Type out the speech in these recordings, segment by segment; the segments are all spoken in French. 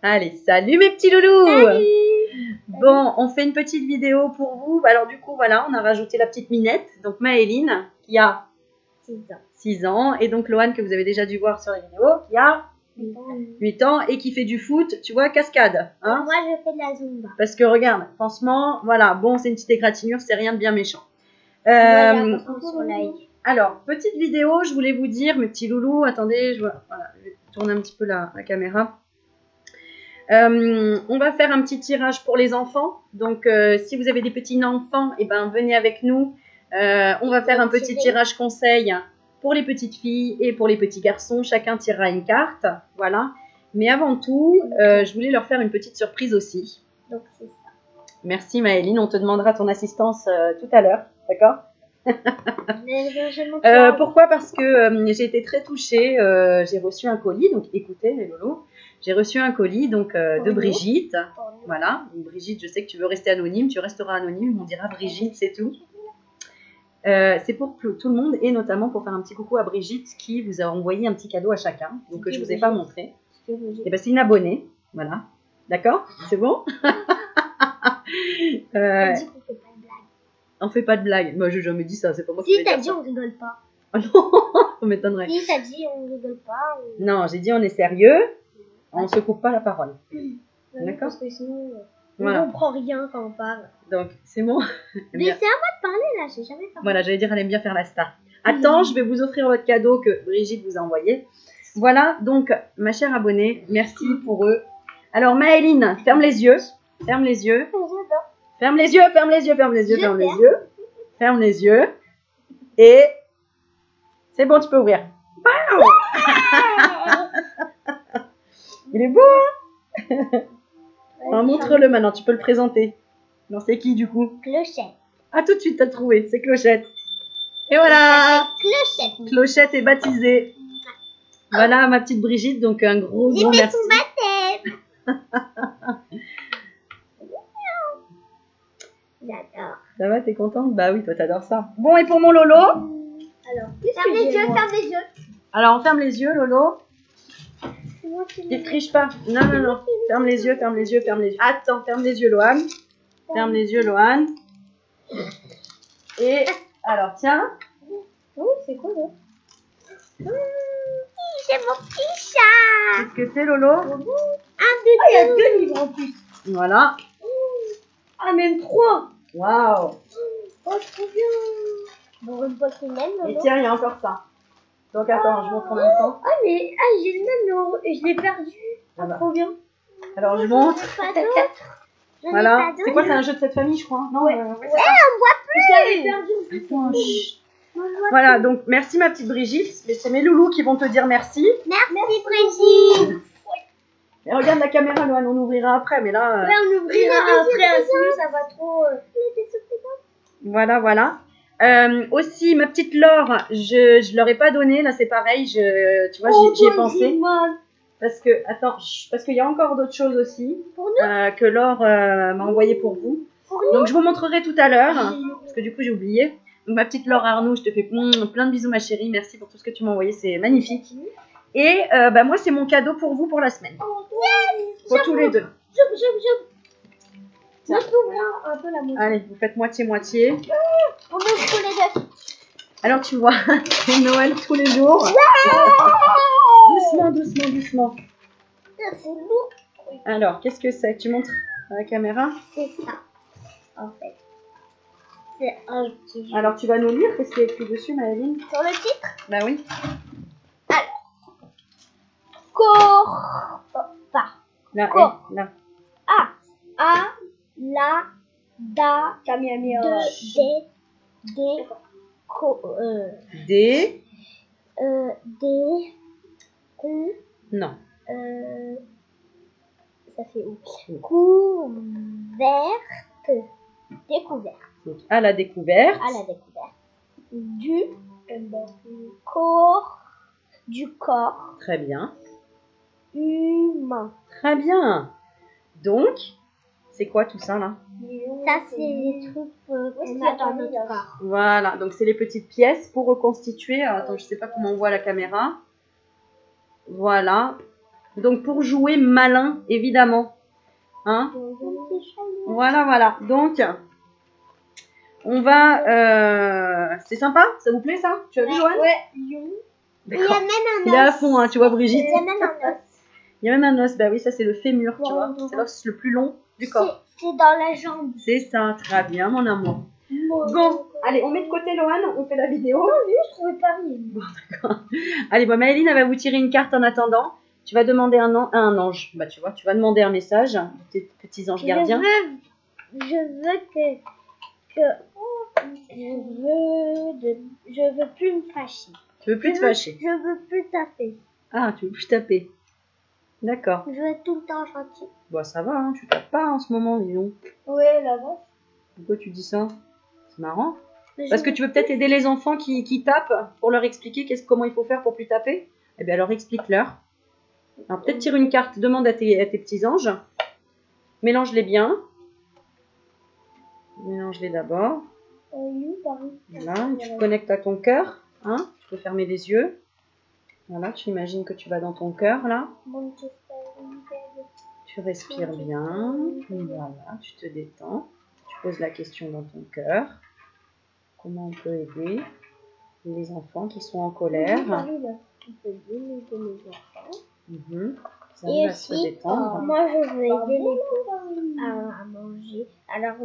Allez, salut mes petits loulous. Salut. Bon, on fait une petite vidéo pour vous. Alors du coup, voilà, on a rajouté la petite Minette. Donc Maëline, qui a 6 ans. Et donc Loane, que vous avez déjà dû voir sur la vidéo, qui a 8 ans et qui fait du foot, tu vois, cascade. Hein, moi, je fais de la Zumba. parce que regarde, franchement, voilà, bon, c'est une petite égratignure, c'est rien de bien méchant. Alors, petite vidéo, je voulais vous dire, mes petits loulous, attendez, je vais tourner un petit peu la caméra. On va faire un petit tirage pour les enfants. Donc, si vous avez des petits enfants, eh ben, venez avec nous. On va faire un petit tirage conseil pour les petites filles et pour les petits garçons. Chacun tirera une carte. Voilà. Mais avant tout, je voulais leur faire une petite surprise aussi. Donc, c'est ça. Merci Maëline. On te demandera ton assistance tout à l'heure. D'accord? Pourquoi? Parce que j'ai été très touchée. J'ai reçu un colis. Donc, écoutez, les lolos. J'ai reçu un colis donc, de Brigitte. Voilà. Donc, Brigitte, je sais que tu veux rester anonyme. Tu resteras anonyme. On dira Brigitte, c'est tout. C'est pour tout le monde et notamment pour faire un petit coucou à Brigitte qui vous a envoyé un petit cadeau à chacun. Donc, que je ne vous ai pas montré. Et ben, c'est une abonnée. Voilà. D'accord? C'est bon? On fait pas de blague. Moi, j'ai jamais dit ça. C'est pas moi qui Si, t'as dit on rigole pas. Oh non, ça m'étonnerait. Si, t'as dit on rigole pas. Non, j'ai dit on est sérieux. On se coupe pas la parole. D'accord. Parce que sinon, Voilà. on comprend rien quand on parle. Donc, c'est bon. Mais c'est à moi de parler là, j'ai jamais parlé. Voilà, j'allais dire, elle aime bien faire la star. Attends, je vais vous offrir votre cadeau que Brigitte vous a envoyé. Voilà, donc, ma chère abonnée, merci pour eux. Alors, Maëline, ferme les yeux. Ferme les yeux. Ferme les yeux, ferme les yeux, ferme les yeux, ferme les yeux. Ferme les yeux. Et c'est bon, tu peux ouvrir. Il est beau, hein? Alors, montre-le maintenant, tu peux le présenter. Non, c'est qui du coup? Clochette. Ah, tout de suite, t'as trouvé, c'est Clochette. Et voilà, Clochette. Clochette est baptisée. Voilà ma petite Brigitte, donc un gros J'ai fait merci. son baptême. J'adore. Ça va, t'es contente? Bah oui, toi t'adores ça. Bon, et pour mon Lolo? Alors, ferme les yeux, ferme les yeux. Alors, on ferme les yeux, Lolo. C'est moi qui Ne triche pas. Non, non, non. Ferme les yeux, ferme les yeux, ferme les yeux. Attends, ferme les yeux, Loane. Ferme les yeux, Loane. Et alors, tiens. Oui, c'est quoi là? C'est mon petit chat. Qu'est-ce que c'est, Lolo? Il y a 2 livres en plus. Voilà. Ah, même 3. Waouh. Oh, trop bien. Bon, une fois qu'il m'aime, Et tiens, il y a encore ça. Donc, attends, je montre en même temps. Ah, mais j'ai le même Lolo et je l'ai perdu. Ah bah. Trop bien. Alors, je montre. Pas d'autre. Voilà. C'est quoi, c'est un jeu de cette famille, je crois? Non, Ouais. ouais, On voit plus. Je l'avais perdu. Attends, chut. Voilà, donc merci ma petite Brigitte. Mais c'est mes loulous qui vont te dire merci. Merci, Brigitte. Et regarde la caméra, Loane, on ouvrira après, mais là... Ouais, on ouvrira après, sinon ça va trop... Voilà, voilà. Aussi, ma petite Laure, je leur ai pas donné, là c'est pareil, tu vois, j'y ai pensé. Parce que, attends, parce qu'il y a encore d'autres choses aussi que Laure m'a envoyé pour vous. Donc je vous montrerai tout à l'heure, parce que du coup j'ai oublié. Donc ma petite Laure Arnoux, je te fais plein de bisous ma chérie, merci pour tout ce que tu m'as envoyé, c'est magnifique. Et bah, moi c'est mon cadeau pour vous pour la semaine. Pour tous les deux. Moi, je peux voir un peu la moitié. Allez, vous faites moitié-moitié. On ouvre tous les deux. Alors tu vois, c'est Noël tous les jours. Doucement, doucement, doucement. C'est lourd. Alors, qu'est-ce que c'est? Tu montres à la caméra? C'est ça, en fait. C'est un petit jeu. Alors, tu vas nous lire? Qu'est-ce qui est écrit dessus, Maëline? Sur le titre? Bah oui. Corpa. Là, Quoi? là. A, la, da, Des. Non. Ça fait où? Couverte. Découverte. Donc, à la découverte. À la découverte. Du corps. Du corps. Très bien. Humain. Très bien. Donc, c'est quoi tout ça là? Ça, c'est les trucs qu'on a dans notre corps. Voilà, donc c'est les petites pièces pour reconstituer. Alors, attends, je sais pas comment on voit la caméra. Voilà. Donc, pour jouer malin, évidemment. Hein? Voilà, voilà. Donc, on va... C'est sympa? Ça vous plaît, ça? Tu as vu, Joanne? Ouais. Il y a D'accord. même un os. Il est à fond, hein, tu vois, Brigitte? Il y a même un os. Il y a même un os. Bah oui, ça, c'est le fémur, tu Non, vois. non. C'est l'os le plus long du corps. C'est dans la jambe. C'est ça. Très bien, mon amour. Bon, allez, on met de côté Lohan, on fait la vidéo. Je trouvais pas rien. Bon, d'accord. Allez, bon, Maëline, elle va vous tirer une carte en attendant. Tu vas demander à un ange. Bah, tu vois, tu vas demander un message de tes petits anges gardiens. Je veux plus me fâcher. Tu veux plus te fâcher? Je veux plus taper. Ah, tu veux plus taper. D'accord. Je veux être tout le temps gentil. Bon, ça va, hein, tu tapes pas en ce moment, dis donc. Ouais, la vache. Pourquoi tu dis ça? C'est marrant. Parce que tu veux peut-être aider les enfants qui tapent pour leur expliquer comment il faut faire pour plus taper. Eh bien, alors explique-leur. Alors, peut-être tire une carte, demande à tes petits anges. Mélange-les bien. Mélange-les d'abord. Voilà, tu te connectes à ton cœur. Hein, tu peux fermer les yeux. Voilà, tu imagines que tu vas dans ton cœur, là. Tu respires bien. Voilà, tu te détends. Tu poses la question dans ton cœur. Comment on peut aider les enfants qui sont en colère? Ils arrivent à se détendre. Moi, je veux aider les pauvres à manger, à leur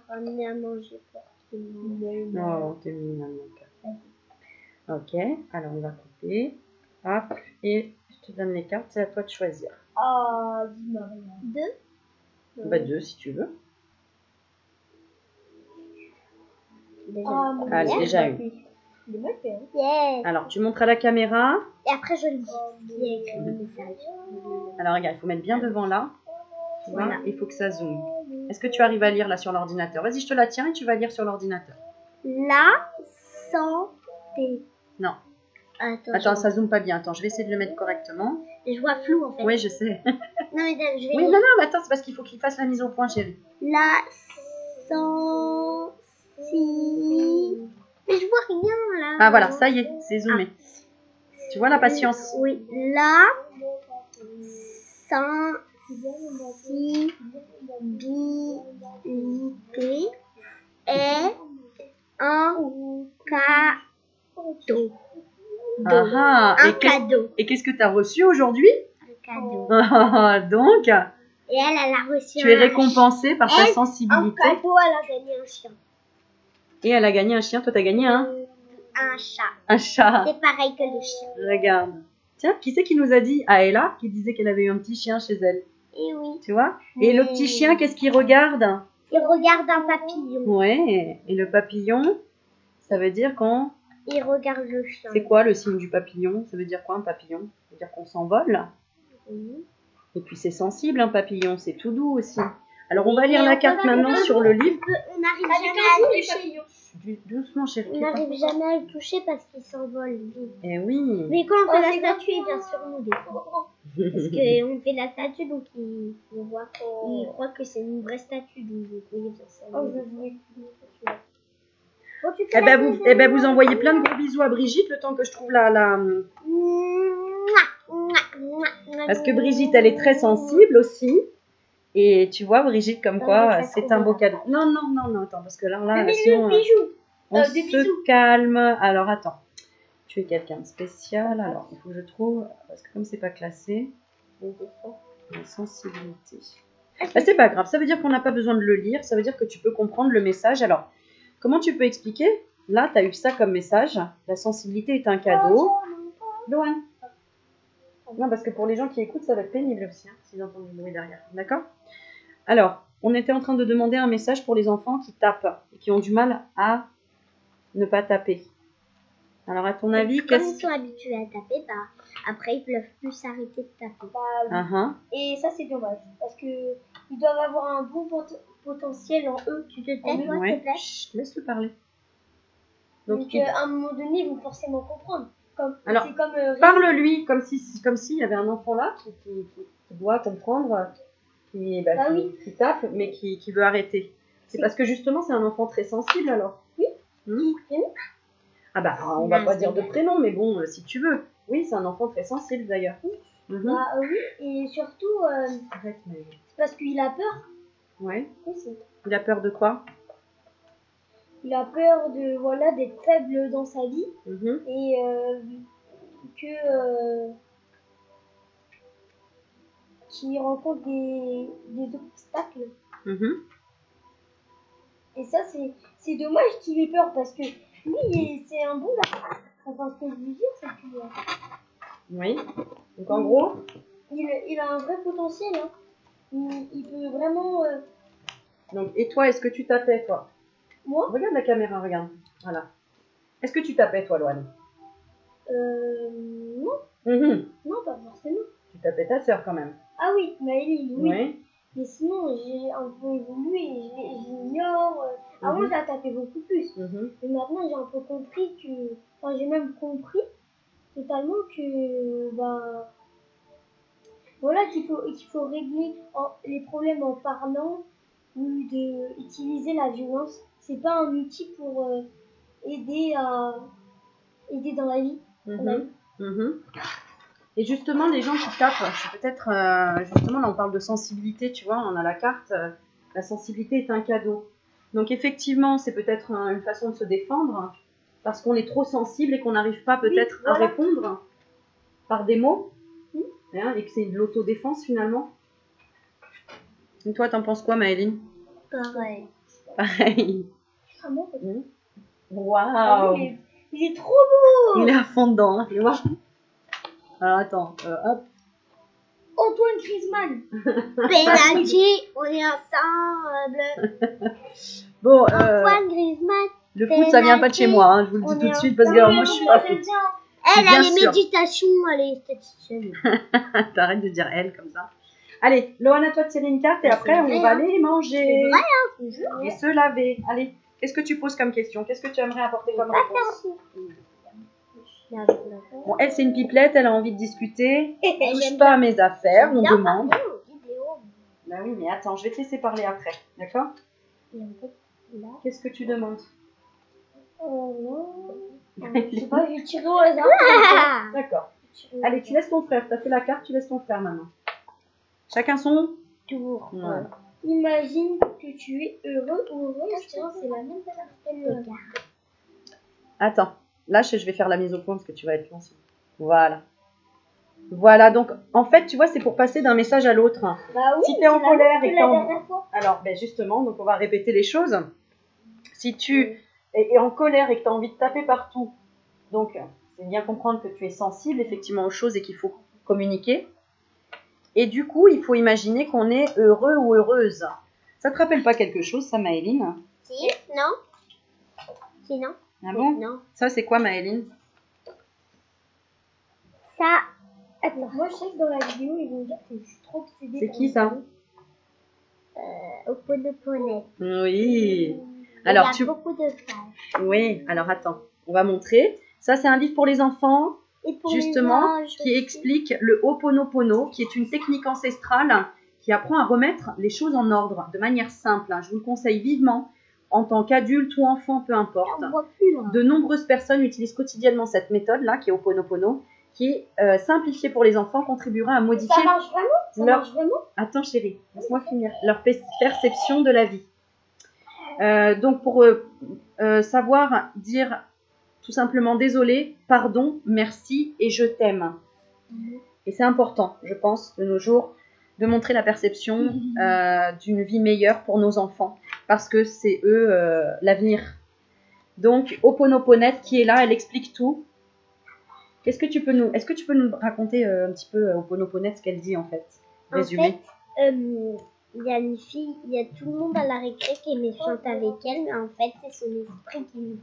ramener à manger pour qu'ils mangent. Oh, t'es mignonne, mon cœur. Ok, alors on va couper. Hop, et je te donne les cartes, c'est à toi de choisir. Ah, dis-moi rien. 2? Bah 2 si tu veux. Déjà. Allez, déjà une. Yes. Alors, tu montres à la caméra. Et après, je lis. Il y a écrit le message. Alors, regarde, il faut mettre bien devant là. Tu vois, Voilà. il faut que ça zoome. Est-ce que tu arrives à lire là sur l'ordinateur? Vas-y, je te la tiens et tu vas lire sur l'ordinateur. La santé. Non. Attends, ça zoome pas bien. Attends, je vais essayer de le mettre correctement. je vois flou en fait. Oui, je sais. Non, mais je vais Oui, lire. non, mais attends, c'est parce qu'il faut qu'il fasse la mise au point, chérie. La sensibilité. Mais je vois rien là. Ah, voilà, ça y est, c'est zoomé. Tu vois la patience? Oui, la sensibilité est un cadeau. Ah, Un cadeau. et qu'est-ce que tu as reçu aujourd'hui? Un cadeau. Donc, Et elle a reçu tu es récompensée par ta sensibilité. Un cadeau, elle a gagné un chien. Et elle a gagné un chien. Toi, tu as gagné Un chat. un chat. C'est pareil que le chien. Regarde. Tiens, qui c'est qui nous a dit? Ah, Ella, qui disait qu'elle avait eu un petit chien chez elle. Et oui. Tu vois? Et le petit chien, qu'est-ce qu'il regarde? Il regarde un papillon. Ouais. Et le papillon, ça veut dire qu'on... Il regarde le chien. C'est quoi le signe du papillon? Ça veut dire quoi un papillon? Ça veut dire qu'on s'envole. Oui. Et puis c'est sensible un papillon, c'est tout doux aussi. Alors on va lire la carte maintenant sur le livre. On n'arrive jamais à le toucher. Doucement chérie. On n'arrive jamais à le toucher parce qu'il s'envole vite. Eh oui. Mais quand on fait la statue, il vient sur nous des fois. Parce qu'on fait la statue, donc il croit que c'est une vraie statue. Donc il vient sur nous. Eh ben vous envoyez plein de gros bisous à Brigitte le temps que je trouve Parce que Brigitte, elle est très sensible aussi. Et tu vois, Brigitte, comme quoi, c'est un beau cadeau. Non, attends, parce que là sinon, on se calme. Alors, attends. Tu es quelqu'un de spécial. Alors, il faut que je trouve, parce que comme c'est pas classé, la sensibilité. Bah, c'est pas grave, ça veut dire qu'on n'a pas besoin de le lire. Ça veut dire que tu peux comprendre le message. Alors, comment tu peux expliquer? Là, tu as eu ça comme message. La sensibilité est un cadeau. Loan. Non, parce que pour les gens qui écoutent, ça va être pénible aussi, hein, s'ils entendent du bruit derrière. D'accord? Alors, on était en train de demander un message pour les enfants qui tapent et qui ont du mal à ne pas taper. Alors, à ton avis, Comme ils sont habitués à taper, bah, après, ils ne peuvent plus s'arrêter de taper. Et ça, c'est dommage. Parce qu'ils doivent avoir un bon potentiel en eux. Tu te tais, toi, s'il te Ouais. plaît? Chut, laisse-le parler. Donc, à un moment donné, ils vont forcément comprendre. Alors, c'est comme, parle-lui comme s'il y avait un enfant là qui doit comprendre, qui tape, mais qui veut arrêter. C'est parce que justement, c'est un enfant très sensible alors. Oui. Ah bah, on va pas dire de prénom, mais bon, si tu veux. Oui, c'est un enfant très sensible d'ailleurs. Bah oui, et surtout, Arrête, mais... c'est parce qu'il a peur Ouais. aussi. Il a peur de quoi? Il a peur de voilà d'être faible dans sa vie et qu'il rencontre des obstacles. Et ça, c'est dommage qu'il ait peur parce que lui, c'est un bon gars. Enfin, ce que je veux dire, c'est que Oui. Donc en gros, il a un vrai potentiel. Hein. Il peut vraiment. donc, et toi, est-ce que tu tapais, toi? Moi Regarde la caméra, regarde. Voilà. Est-ce que tu tapais, toi, Loane? Non. Non, pas forcément. Tu tapais ta sœur, quand même. Ah oui, Maëlie, oui. Oui. Mais sinon, j'ai un peu évolué, j'ignore. Avant, je la tapais beaucoup plus. Mais maintenant, j'ai un peu compris que. Enfin, j'ai même compris totalement que. Bah. Voilà, qu'il faut régler les problèmes en parlant ou d'utiliser la violence. C'est pas un outil pour aider dans la vie. Et justement, les gens qui tapent, c'est peut-être, justement, là on parle de sensibilité, tu vois, on a la carte, la sensibilité est un cadeau. Donc effectivement, c'est peut-être une façon de se défendre, parce qu'on est trop sensible et qu'on n'arrive pas peut-être à répondre par des mots, hein, et que c'est de l'autodéfense finalement. Et toi, t'en penses quoi, Maëline? Pareil. Pareil. Ah bon, Waouh! Il est trop beau! Il est à fond dedans, hein, tu vois. Alors attends, hop. Antoine Griezmann. Penalty, on est ensemble. Bon, Antoine Griezmann. le foot, ça vient pas de chez moi, hein, je vous le dis tout de suite, parce que moi, je suis pas foot. Elle bien a les sûr. méditations, elle est esthéticienne. T'arrêtes de dire elle comme ça. Allez, Loane, à toi de tirer une carte et après, on va aller manger. C'est vrai, hein, toujours. Et se laver. Allez, qu'est-ce que tu poses comme question? Qu'est-ce que tu aimerais apporter comme réponse? Bon, elle, c'est une pipelette, elle a envie de discuter. Touche pas à mes affaires, on demande. Bah oui, mais attends, je vais te laisser parler après, d'accord? Qu'est-ce que tu demandes? Je sais pas, j'ai tiré au hasard. D'accord. Allez, tu laisses ton frère. T'as fait la carte, tu laisses ton frère maintenant. Chacun son Tour. Voilà. Imagine que tu es heureux ou heureuse. Tiens, c'est la même personne. Attends, là, je vais faire la mise au point parce que tu vas être long. Voilà. Voilà, donc en fait, tu vois, c'est pour passer d'un message à l'autre. Bah oui, si tu es en colère et la dernière fois. Alors, ben justement, donc on va répéter les choses. Si tu es en colère et que tu as envie de taper partout, donc c'est bien comprendre que tu es sensible effectivement aux choses et qu'il faut communiquer. Et du coup, il faut imaginer qu'on est heureux ou heureuse. Ça te rappelle pas quelque chose, ça, Maëline? Si, non. Si, non. Ah bon? Non. Ça, c'est quoi, Maëline? Ça. Attends, moi je sais que dans la vidéo, ils vont dire que je suis trop obsédée. C'est qui ça? Oponoponet. Oui. Alors, Alors, il y a beaucoup de pages. Oui, alors attends, on va montrer. Ça, c'est un livre pour les enfants, Et pour justement, les âges qui aussi. explique le Ho'oponopono, qui est une technique ancestrale qui apprend à remettre les choses en ordre de manière simple. Je vous le conseille vivement, en tant qu'adulte ou enfant, peu importe. On voit plus là. De nombreuses personnes utilisent quotidiennement cette méthode-là, qui est Ho'oponopono, qui est simplifiée pour les enfants, contribuera à modifier Ça marche vraiment? Ça marche vraiment? Attends chérie, laisse-moi finir. Leur perception de la vie. Donc pour savoir dire tout simplement désolé, pardon, merci et je t'aime. Et c'est important, je pense, de nos jours, de montrer la perception d'une vie meilleure pour nos enfants, parce que c'est eux l'avenir. Donc Ho'oponoponet qui est là, elle explique tout. Est-ce que tu peux nous raconter un petit peu Ho'oponoponet, ce qu'elle dit en fait? Résumé. En fait, il y a une fille, il y a tout le monde à la récré qui est méchante avec elle, mais en fait, c'est son esprit qui lui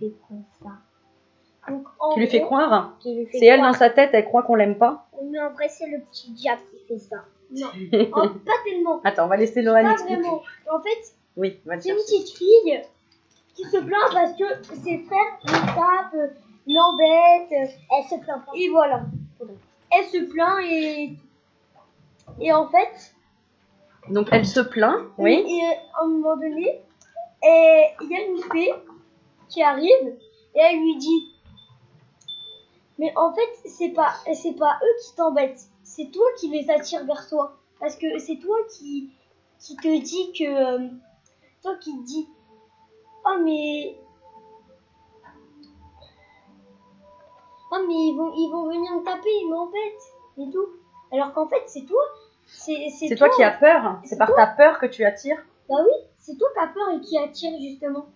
fait croire ça. Donc, Qui lui fait croire? Qui lui fait C'est elle croire. dans sa tête, elle croit qu'on l'aime pas? Mais en vrai, c'est le petit diable qui fait ça. Non, oh, pas tellement. Attends, on va laisser Loane Pas expliquer. vraiment. En fait, Oui, va le c'est une chercher. petite fille qui se plaint parce que ses frères le tapent, l'embêtent. Elle se plaint pas. Et voilà. Elle se plaint et en fait, Donc elle se plaint, oui. et à un moment donné, il y a une fée qui arrive et elle lui dit Mais en fait, c'est pas eux qui t'embêtent. C'est toi qui les attires vers toi. Parce que c'est toi qui te dit que... toi qui te dis, oh mais ils vont venir me taper, ils m'embêtent et tout. Alors qu'en fait, c'est toi. C'est toi qui as peur. C'est par ta peur que tu attires. Bah oui, c'est toi qui as peur et qui attire justement.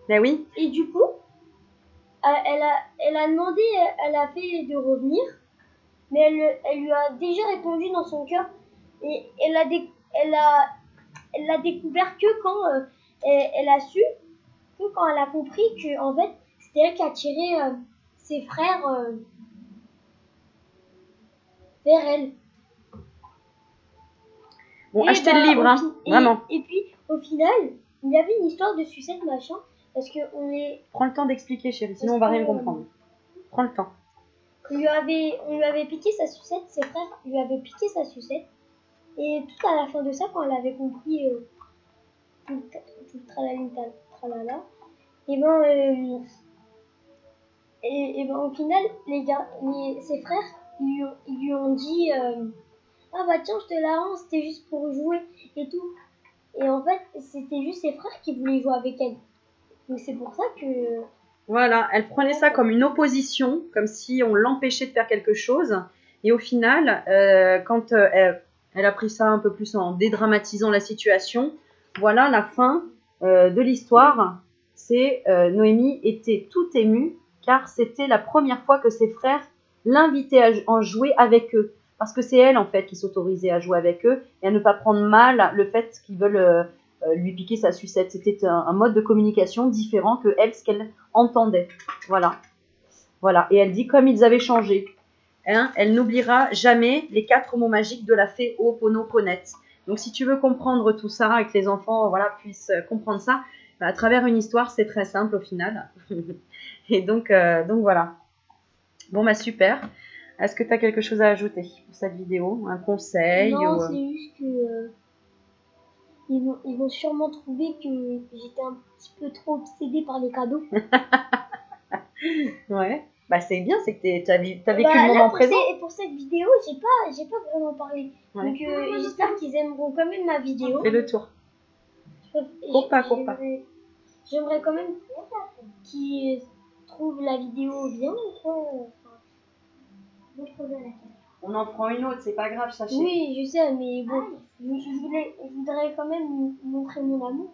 Mais oui. Et du coup, elle a demandé, elle a fait de revenir, mais elle lui a déjà répondu dans son cœur. Et elle l'a découvert que quand elle a su, que quand elle a compris que en fait, c'était elle qui attirait ses frères vers elle. Bon, achetez le livre, hein, vraiment. Et puis, au final, il y avait une histoire de sucette machin, parce que on est... Prends le temps d'expliquer, chérie, sinon on va rien comprendre. Prends le temps. On lui avait piqué sa sucette, ses frères lui avaient piqué sa sucette, et tout à la fin de ça, quand elle avait compris tout le tralala, et ben au final, ses frères, ils lui ont dit ah bah tiens, je te la rends, c'était juste pour jouer et tout. Et en fait, c'était juste ses frères qui voulaient jouer avec elle. Donc c'est pour ça que... Voilà, elle prenait ça comme une opposition, comme si on l'empêchait de faire quelque chose. Et au final, quand elle a pris ça un peu plus en dédramatisant la situation, voilà la fin de l'histoire. C'est Noémie était tout émue car c'était la première fois que ses frères l'invitaient à en jouer avec eux. Parce que c'est elle, en fait, qui s'autorisait à jouer avec eux et à ne pas prendre mal le fait qu'ils veulent lui piquer sa sucette. C'était un mode de communication différent que elle, ce qu'elle entendait. Voilà. Voilà. Et elle dit comme ils avaient changé. Hein, elle n'oubliera jamais les 4 mots magiques de la fée Ho'oponoponet. Donc, si tu veux comprendre tout ça et que les enfants puissent comprendre ça, bah, à travers une histoire, c'est très simple au final. Et donc voilà. Bon, bah super. Est-ce que tu as quelque chose à ajouter pour cette vidéo? Un conseil? Non, c'est juste que ils vont sûrement trouver que j'étais un petit peu trop obsédée par les cadeaux. Ouais. Bah c'est bien, c'est que t'as vécu le moment présent. Et pour cette vidéo, j'ai pas vraiment parlé. Ouais. Donc j'espère qu'ils aimeront quand même ma vidéo. Fais le tour. Cours pas. J'aimerais quand même qu'ils trouvent la vidéo bien. On en prend une autre, c'est pas grave, sachez. Oui, je sais, mais bon, je voudrais quand même montrer mon amour.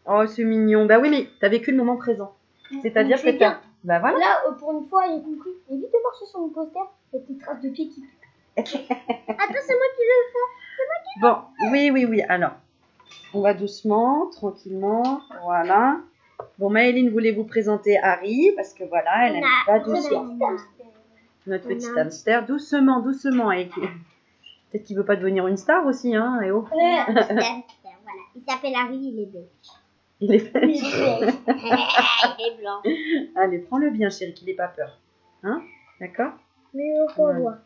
Oh, c'est mignon. Bah oui, mais t'as vécu le moment présent. C'est-à-dire que t'as... Bah voilà. Là, pour une fois, j'ai compris. Évite de marcher sur mon poster, les petites traces de pieds qui... Attends, c'est moi qui le fais. Bon, oui. Alors, on va doucement, tranquillement. Voilà. Bon, Maëline voulait vous présenter Harry, parce que voilà, elle n'aime pas doucement. Notre petit hamster, doucement. Et peut-être qu'il veut pas devenir une star aussi, hein, et oh. Voilà. Il s'appelle Harry, il est belge. Il est belge. Il est blanc. Allez, prends-le bien, chérie, qu'il n'ait pas peur. Hein? D'accord? Mais on voit.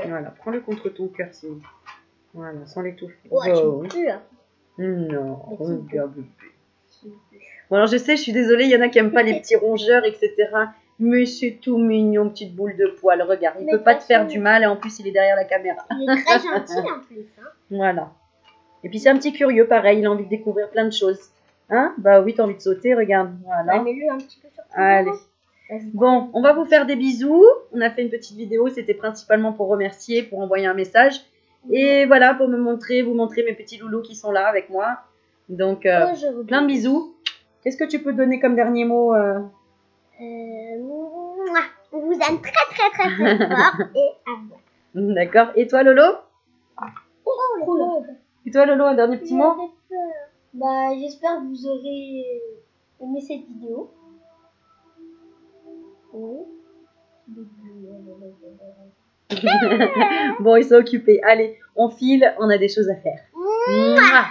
Voilà, prends-le contre ton cœur, sinon. Voilà, sans l'étouffer. Ouais, tu peux, hein. Non, regarde le bébé. Bon, alors je sais, je suis désolée, il y en a qui n'aiment pas les petits rongeurs, etc. Mais c'est tout mignon, petite boule de poil. Regarde, il ne peut pas te faire du mal et en plus, il est derrière la caméra. Il est très gentil en plus. Hein. Voilà. Et puis, c'est un petit curieux, pareil. Il a envie de découvrir plein de choses. Hein? Bah oui, t'as envie de sauter, regarde. Voilà. Ouais, mets-le un petit peu sur ton Allez. Bon, on va vous faire des bisous. On a fait une petite vidéo. C'était principalement pour remercier, pour envoyer un message. Et voilà, pour vous montrer mes petits loulous qui sont là avec moi. Donc, plein de bisous. Qu'est-ce que tu peux donner comme dernier mot on vous aime très fort et à revoir. D'accord. Et toi, Lolo? Oh, Et toi, Lolo, un dernier petit mot? Bah, j'espère que vous aurez aimé cette vidéo. Oui. Bon, ils sont occupés. Allez, on file, on a des choses à faire. Mouah.